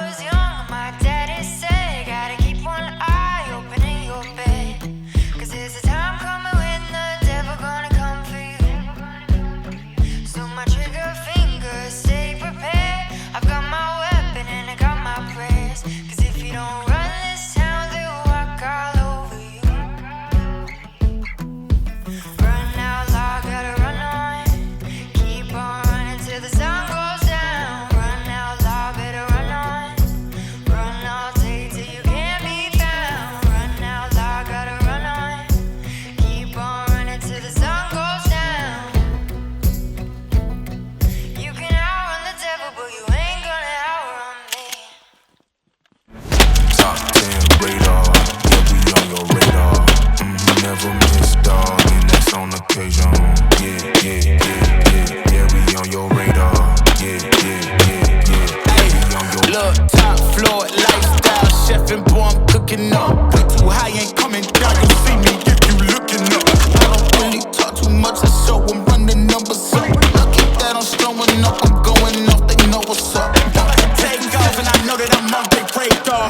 was young, my daddy said, gotta keep one eye open in your bed, 'cause there's a time coming when the devil gonna come for you. So my trigger finger, stay prepared. I've got my weapon and I got my prayers, 'cause if you don't run this town, they'll walk all over you. Run out loud, gotta run on. Keep on running till the sun goes down. Run out loud, better run on. Run all day till you can't be found. Run out loud, gotta run on. Keep on running till the sun goes down. You can outrun the devil, but you ain't gonna outrun me. Top 10 radar, yeah, we on your radar. Never miss, dog, and that's on occasion. Yeah, we on your radar. Yeah, we on your Look, top floor, lifestyle, chef and boy, I'm cooking up. Way too high, ain't coming down, you see me if you looking up. I don't really talk too much, I show I'm running numbers up. Look at that, I'm showing up, I'm going off, they know what's up. Take off, and I know that I'm on their radar.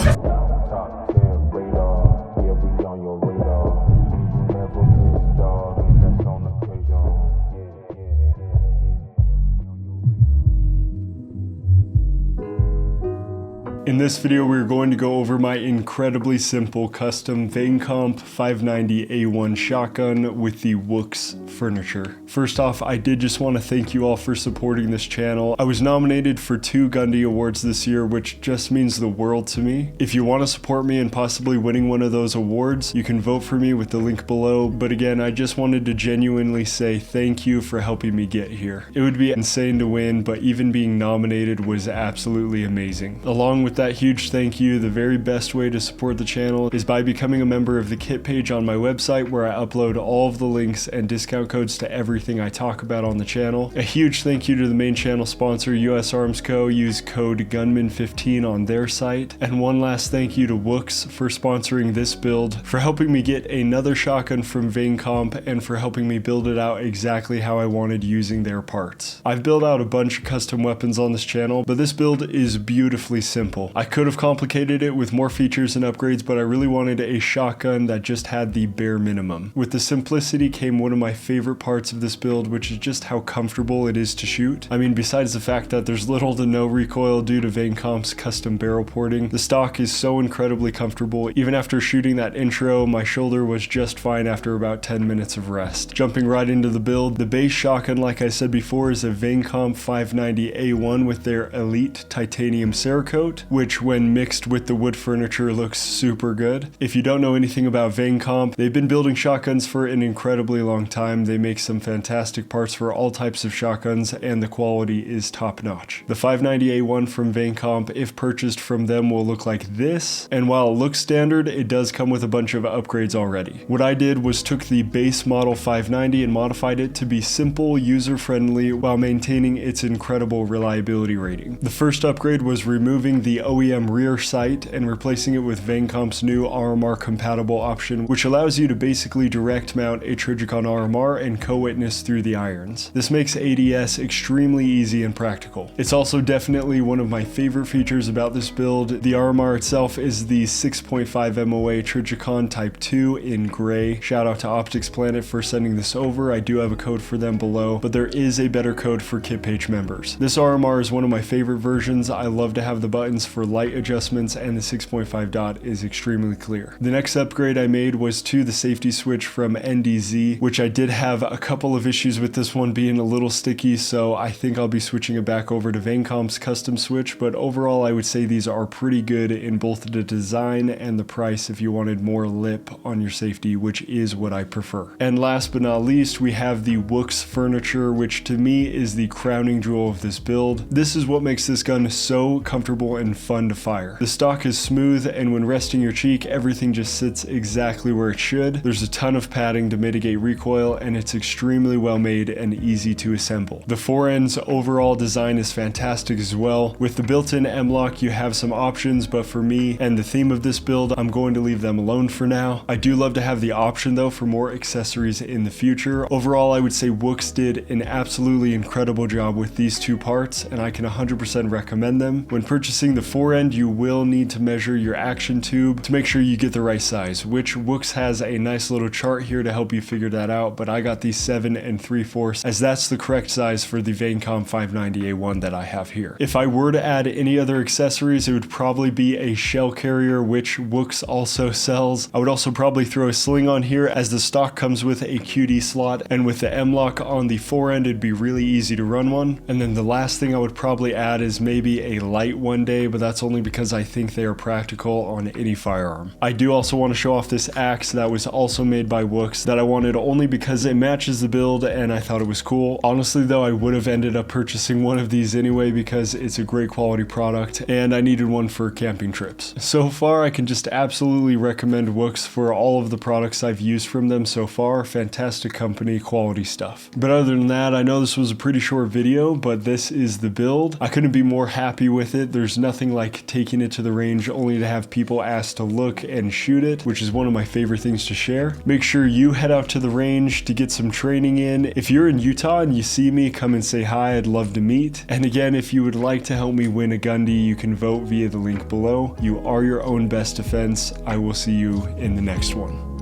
top 10 radar, yeah, we on your radar. Never miss, dog, and that's on occasion. In this video, we're going to go over my incredibly simple custom Vang 590A1 shotgun with the WOOX furniture. First off, I did just want to thank you all for supporting this channel. I was nominated for 2 Gundie awards this year, which just means the world to me. If you want to support me in possibly winning one of those awards, you can vote for me with the link below. But again, I just wanted to genuinely say thank you for helping me get here. It would be insane to win, but even being nominated was absolutely amazing. Along with that huge thank you, the very best way to support the channel is by becoming a member of the kit page on my website, where I upload all of the links and discount codes to everything I talk about on the channel. A huge thank you to the main channel sponsor, US Arms Co. Use code GUNMAN15 on their site. And one last thank you to WOOX for sponsoring this build, for helping me get another shotgun from Vang, and for helping me build it out exactly how I wanted using their parts. I've built out a bunch of custom weapons on this channel, but this build is beautifully simple. I could have complicated it with more features and upgrades, but I really wanted a shotgun that just had the bare minimum. With the simplicity came one of my favorite parts of this build, which is just how comfortable it is to shoot. I mean, besides the fact that there's little to no recoil due to Vang's custom barrel porting, the stock is so incredibly comfortable. Even after shooting that intro, my shoulder was just fine after about 10 minutes of rest. Jumping right into the build, the base shotgun, like I said before, is a Vang 590A1 with their Elite Titanium Cerakote, which when mixed with the wood furniture looks super good. If you don't know anything about Vang, they've been building shotguns for an incredibly long time. They make some fantastic parts for all types of shotguns, and the quality is top notch. The 590A1 from Vang, if purchased from them, will look like this, and while it looks standard, it does come with a bunch of upgrades already. What I did was took the base model 590 and modified it to be simple, user-friendly, while maintaining its incredible reliability rating. The first upgrade was removing the OEM rear sight and replacing it with Vang's new RMR compatible option, which allows you to basically direct mount a Trijicon RMR and co-witness through the irons. This makes ADS extremely easy and practical. It's also definitely one of my favorite features about this build. The RMR itself is the 6.5 MOA Trijicon Type 2 in gray. Shout out to Optics Planet for sending this over. I do have a code for them below, but there is a better code for kit page members. This RMR is one of my favorite versions. I love to have the buttons for light adjustments, and the 6.5 dot is extremely clear. The next upgrade I made was to the safety switch from NDZ, which I did have a couple of issues with this one being a little sticky, so I think I'll be switching it back over to Vang's custom switch, but overall I would say these are pretty good in both the design and the price if you wanted more lip on your safety, which is what I prefer. And last but not least, we have the WOOX furniture, which to me is the crowning jewel of this build. This is what makes this gun so comfortable and fun to fire. The stock is smooth, and when resting your cheek, everything just sits exactly where it should. There's a ton of padding to mitigate recoil, and it's extremely well made and easy to assemble. The foreend's overall design is fantastic as well. With the built-in M-LOK, you have some options, but for me and the theme of this build, I'm going to leave them alone for now. I do love to have the option though for more accessories in the future. Overall, I would say WOOX did an absolutely incredible job with these two parts, and I can 100% recommend them. When purchasing the forend, you will need to measure your action tube to make sure you get the right size, which WOOX has a nice little chart here to help you figure that out, but I got the 7 3/4 as that's the correct size for the Vangcom 590A1 that I have here. If I were to add any other accessories, it would probably be a shell carrier, which WOOX also sells. I would also probably throw a sling on here as the stock comes with a QD slot, and with the M-lock on the forend, it'd be really easy to run one. And then the last thing I would probably add is maybe a light one day, but that's only because I think they are practical on any firearm. I do also want to show off this axe that was also made by WOOX that I wanted only because it matches the build and I thought it was cool. Honestly though, I would have ended up purchasing one of these anyway because it's a great quality product and I needed one for camping trips. So far, I can just absolutely recommend WOOX for all of the products I've used from them so far. Fantastic company, quality stuff. But other than that, I know this was a pretty short video, but this is the build. I couldn't be more happy with it. There's nothing like taking it to the range only to have people ask to look and shoot it, which is one of my favorite things to share. Make sure you head out to the range to get some training in. If you're in Utah and you see me, come and say hi. I'd love to meet. And again, if you would like to help me win a Gundie, you can vote via the link below. You are your own best defense. I will see you in the next one.